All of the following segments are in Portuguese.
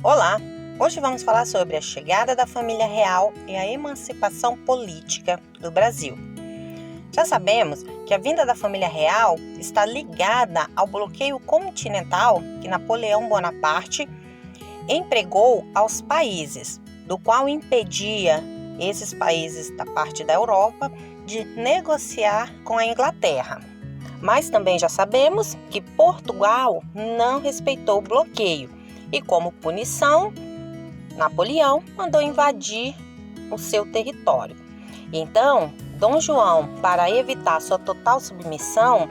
Olá! Hoje vamos falar sobre a chegada da família real e a emancipação política do Brasil. Já sabemos que a vinda da família real está ligada ao bloqueio continental que Napoleão Bonaparte empregou aos países, do qual impedia esses países da parte da Europa de negociar com a Inglaterra. Mas também já sabemos que Portugal não respeitou o bloqueio e, como punição, Napoleão mandou invadir o seu território. Então, Dom João, para evitar sua total submissão,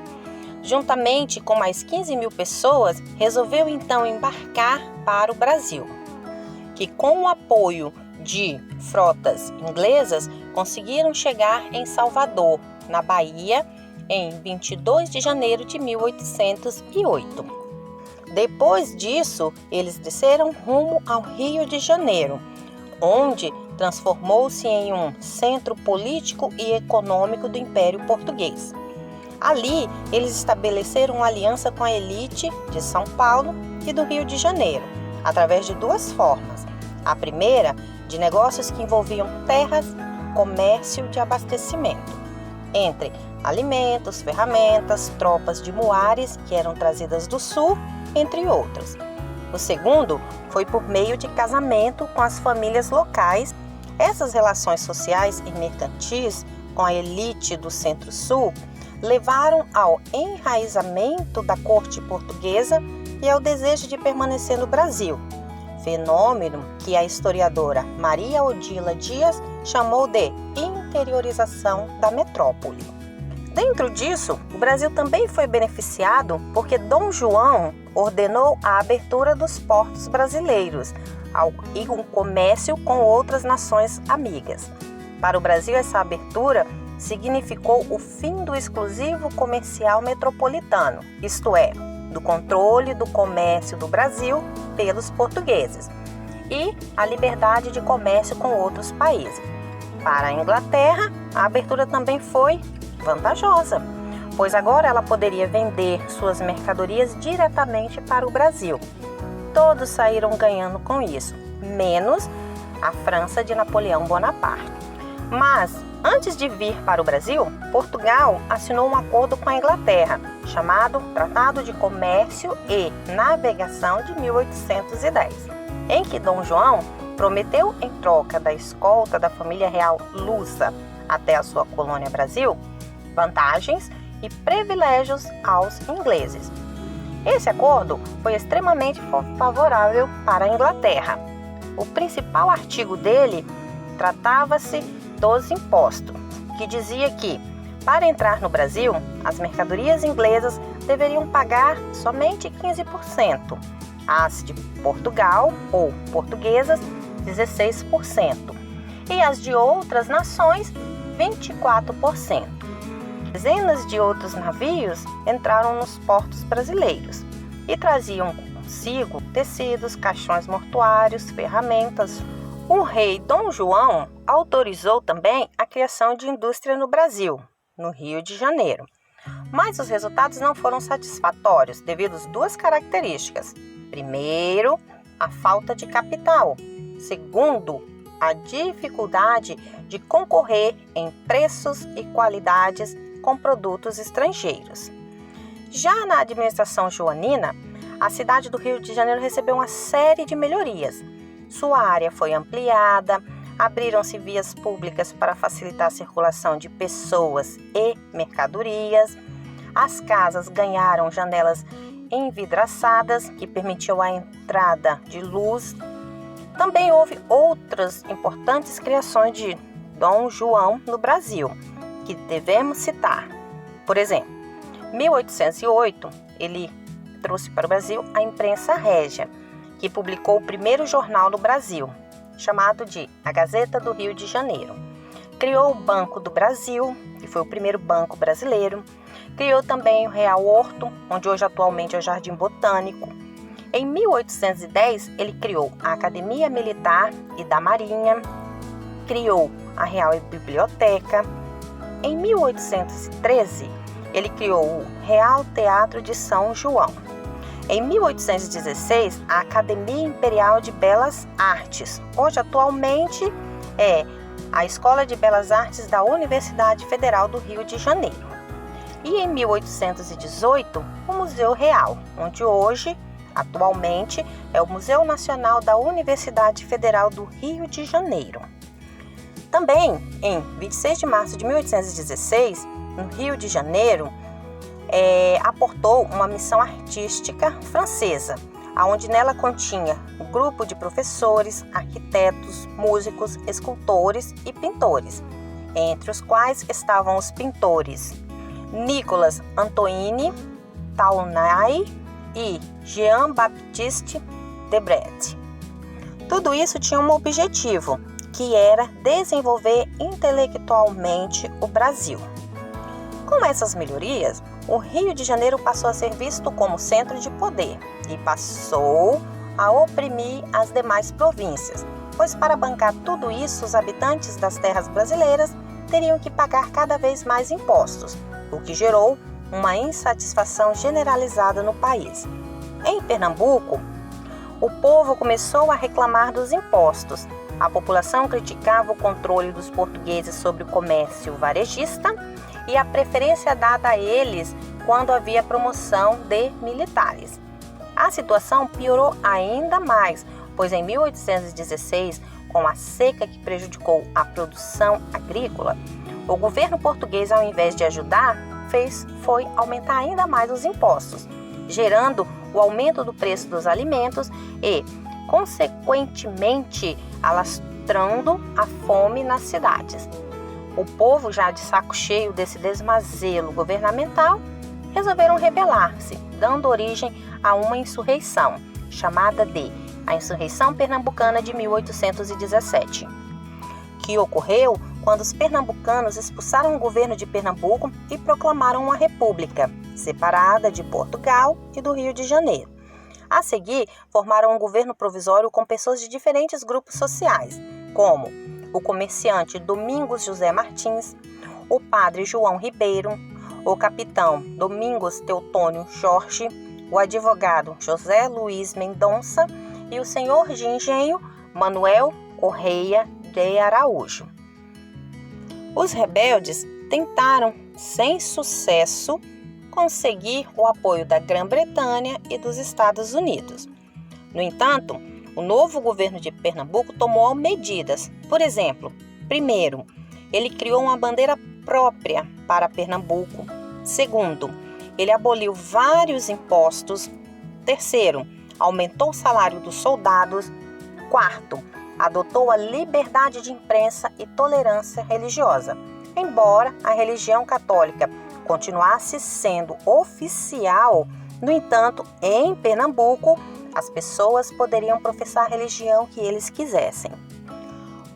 juntamente com mais 15 mil pessoas, resolveu então embarcar para o Brasil, que com o apoio de frotas inglesas conseguiram chegar em Salvador, na Bahia, em 22 de janeiro de 1808. Depois disso, eles desceram rumo ao Rio de Janeiro, onde transformou-se em um centro político e econômico do Império Português. Ali, eles estabeleceram uma aliança com a elite de São Paulo e do Rio de Janeiro, através de duas formas. A primeira, de negócios que envolviam terras, comércio de abastecimento, entre alimentos, ferramentas, tropas de muares que eram trazidas do sul, entre outros. O segundo foi por meio de casamento com as famílias locais. Essas relações sociais e mercantis com a elite do Centro-Sul levaram ao enraizamento da corte portuguesa e ao desejo de permanecer no Brasil, fenômeno que a historiadora Maria Odila Dias chamou de interiorização da metrópole. Dentro disso, o Brasil também foi beneficiado porque Dom João ordenou a abertura dos portos brasileiros e um comércio com outras nações amigas. Para o Brasil, essa abertura significou o fim do exclusivo comercial metropolitano, isto é, do controle do comércio do Brasil pelos portugueses, e a liberdade de comércio com outros países. Para a Inglaterra, a abertura também foi vantajosa, pois agora ela poderia vender suas mercadorias diretamente para o Brasil. Todos saíram ganhando com isso, menos a França de Napoleão Bonaparte. Mas, antes de vir para o Brasil, Portugal assinou um acordo com a Inglaterra, chamado Tratado de Comércio e Navegação de 1810, em que Dom João prometeu, em troca da escolta da família real lusa até a sua colônia Brasil, vantagens e privilégios aos ingleses. Esse acordo foi extremamente favorável para a Inglaterra. O principal artigo dele tratava-se dos impostos, que dizia que, para entrar no Brasil, as mercadorias inglesas deveriam pagar somente 15%, as de Portugal ou portuguesas, 16%, e as de outras nações, 24%. Dezenas de outros navios entraram nos portos brasileiros e traziam consigo tecidos, caixões mortuários, ferramentas. O rei Dom João autorizou também a criação de indústria no Brasil, no Rio de Janeiro. Mas os resultados não foram satisfatórios devido a duas características. Primeiro, a falta de capital. Segundo, a dificuldade de concorrer em preços e qualidades com produtos estrangeiros. Já na administração joanina, a cidade do Rio de Janeiro recebeu uma série de melhorias. Sua área foi ampliada, abriram-se vias públicas para facilitar a circulação de pessoas e mercadorias, as casas ganharam janelas envidraçadas que permitiam a entrada de luz. Também houve outras importantes criações de Dom João no Brasil, que devemos citar. Por exemplo, em 1808, ele trouxe para o Brasil a imprensa régia, que publicou o primeiro jornal no Brasil, chamado de A Gazeta do Rio de Janeiro. Criou o Banco do Brasil, que foi o primeiro banco brasileiro. Criou também o Real Horto, onde hoje atualmente é o Jardim Botânico. Em 1810, ele criou a Academia Militar e da Marinha, criou a Real Biblioteca. Em 1813, ele criou o Real Teatro de São João. Em 1816, a Academia Imperial de Belas Artes, hoje atualmente é a Escola de Belas Artes da Universidade Federal do Rio de Janeiro. E em 1818, o Museu Real, onde hoje, atualmente, é o Museu Nacional da Universidade Federal do Rio de Janeiro. Também, em 26 de março de 1816, no Rio de Janeiro, aportou uma missão artística francesa, onde nela continha um grupo de professores, arquitetos, músicos, escultores e pintores, entre os quais estavam os pintores Nicolas Antoine Taunay e Jean-Baptiste Debret. Tudo isso tinha um objetivo, que era desenvolver intelectualmente o Brasil. Com essas melhorias, o Rio de Janeiro passou a ser visto como centro de poder e passou a oprimir as demais províncias, pois para bancar tudo isso, os habitantes das terras brasileiras teriam que pagar cada vez mais impostos, o que gerou uma insatisfação generalizada no país. Em Pernambuco, o povo começou a reclamar dos impostos. A população criticava o controle dos portugueses sobre o comércio varejista e a preferência dada a eles quando havia promoção de militares. A situação piorou ainda mais, pois em 1816, com a seca que prejudicou a produção agrícola, o governo português, ao invés de ajudar, foi aumentar ainda mais os impostos, gerando o aumento do preço dos alimentos e, consequentemente, alastrando a fome nas cidades. O povo, já de saco cheio desse desmazelo governamental, resolveram rebelar-se, dando origem a uma insurreição, chamada de a Insurreição Pernambucana de 1817, que ocorreu quando os pernambucanos expulsaram o governo de Pernambuco e proclamaram uma república, separada de Portugal e do Rio de Janeiro. A seguir, formaram um governo provisório com pessoas de diferentes grupos sociais, como o comerciante Domingos José Martins, o padre João Ribeiro, o capitão Domingos Teotônio Jorge, o advogado José Luiz Mendonça e o senhor de engenho Manuel Correia de Araújo. Os rebeldes tentaram, sem sucesso, conseguir o apoio da Grã-Bretanha e dos Estados Unidos. No entanto, o novo governo de Pernambuco tomou medidas. Por exemplo, primeiro, ele criou uma bandeira própria para Pernambuco. Segundo, ele aboliu vários impostos. Terceiro, aumentou o salário dos soldados. Quarto, adotou a liberdade de imprensa e tolerância religiosa, embora a religião católica continuasse sendo oficial. No entanto, em Pernambuco, as pessoas poderiam professar a religião que eles quisessem.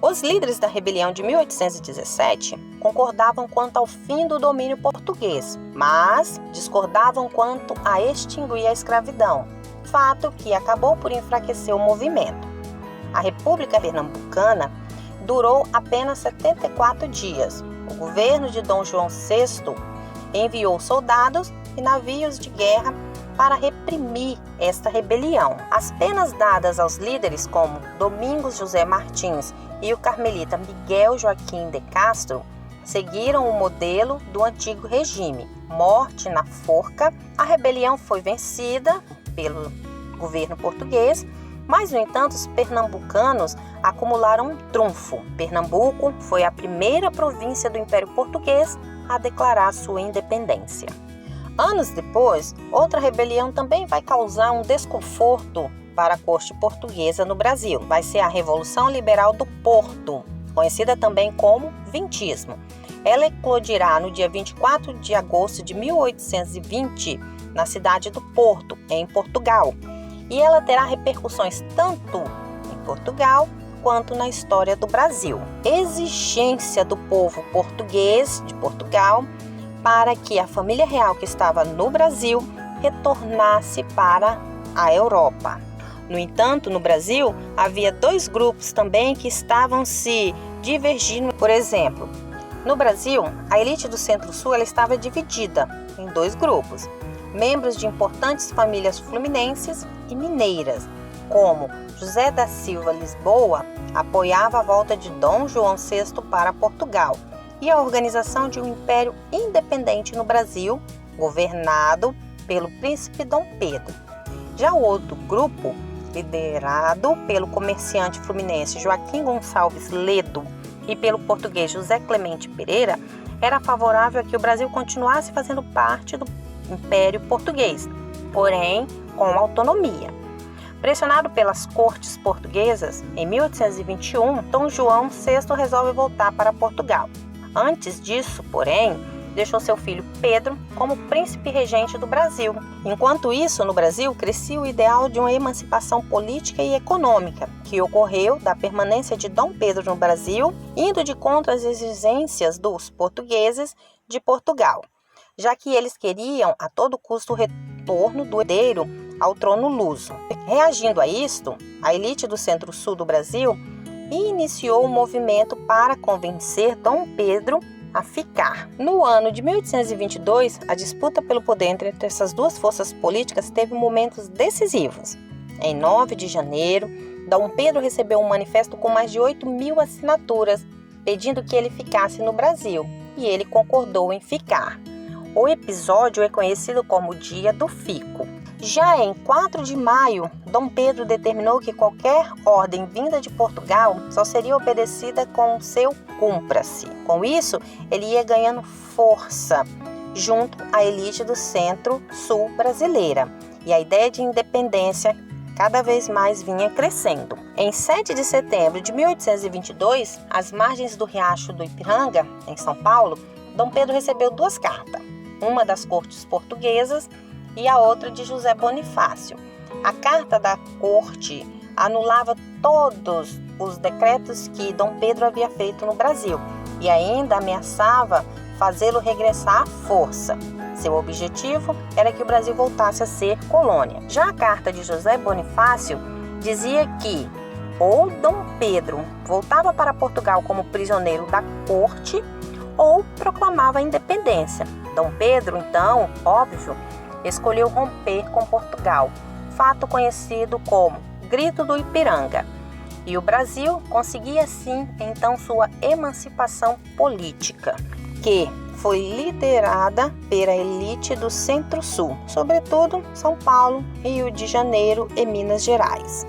Os líderes da rebelião de 1817 concordavam quanto ao fim do domínio português, mas discordavam quanto a extinguir a escravidão, fato que acabou por enfraquecer o movimento. A República Pernambucana durou apenas 74 dias. O governo de Dom João VI enviou soldados e navios de guerra para reprimir esta rebelião. As penas dadas aos líderes como Domingos José Martins e o carmelita Miguel Joaquim de Castro seguiram o modelo do antigo regime, morte na forca. A rebelião foi vencida pelo governo português, mas, no entanto, os pernambucanos acumularam um trunfo. Pernambuco foi a primeira província do Império Português a declarar sua independência. Anos depois, outra rebelião também vai causar um desconforto para a corte portuguesa no Brasil. Vai ser a Revolução Liberal do Porto, conhecida também como Vintismo. Ela eclodirá no dia 24 de agosto de 1820, na cidade do Porto, em Portugal. E ela terá repercussões tanto em Portugal quanto na história do Brasil. Exigência do povo português de Portugal para que a família real que estava no Brasil retornasse para a Europa. No entanto, no Brasil, havia dois grupos também que estavam se divergindo. Por exemplo, no Brasil, a elite do Centro-Sul ela estava dividida em dois grupos. Membros de importantes famílias fluminenses e mineiras, como José da Silva Lisboa, apoiava a volta de Dom João VI para Portugal e a organização de um império independente no Brasil, governado pelo príncipe Dom Pedro. Já o outro grupo, liderado pelo comerciante fluminense Joaquim Gonçalves Ledo e pelo português José Clemente Pereira, era favorável a que o Brasil continuasse fazendo parte do Império Português, porém com autonomia. Pressionado pelas cortes portuguesas, em 1821, Dom João VI resolve voltar para Portugal. Antes disso, porém, deixou seu filho Pedro como príncipe regente do Brasil. Enquanto isso, no Brasil, crescia o ideal de uma emancipação política e econômica, que ocorreu da permanência de Dom Pedro no Brasil, indo de contra as exigências dos portugueses de Portugal, já que eles queriam a todo custo o retorno do herdeiro ao trono luso. Reagindo a isto, a elite do centro-sul do Brasil iniciou um movimento para convencer Dom Pedro a ficar. No ano de 1822, a disputa pelo poder entre essas duas forças políticas teve momentos decisivos. Em 9 de janeiro, Dom Pedro recebeu um manifesto com mais de 8.000 assinaturas, pedindo que ele ficasse no Brasil, e ele concordou em ficar. O episódio é conhecido como Dia do Fico. Já em 4 de maio, Dom Pedro determinou que qualquer ordem vinda de Portugal só seria obedecida com seu cumpra-se. Com isso, ele ia ganhando força junto à elite do centro-sul brasileira, e a ideia de independência cada vez mais vinha crescendo. Em 7 de setembro de 1822, às margens do Riacho do Ipiranga, em São Paulo, Dom Pedro recebeu 2 cartas, uma das cortes portuguesas e a outra de José Bonifácio. A carta da corte anulava todos os decretos que Dom Pedro havia feito no Brasil e ainda ameaçava fazê-lo regressar à força. Seu objetivo era que o Brasil voltasse a ser colônia. Já a carta de José Bonifácio dizia que ou Dom Pedro voltava para Portugal como prisioneiro da corte ou proclamava a independência. Dom Pedro, então, óbvio, escolheu romper com Portugal, fato conhecido como Grito do Ipiranga. E o Brasil conseguia assim, então, sua emancipação política, que foi liderada pela elite do Centro-Sul, sobretudo São Paulo, Rio de Janeiro e Minas Gerais.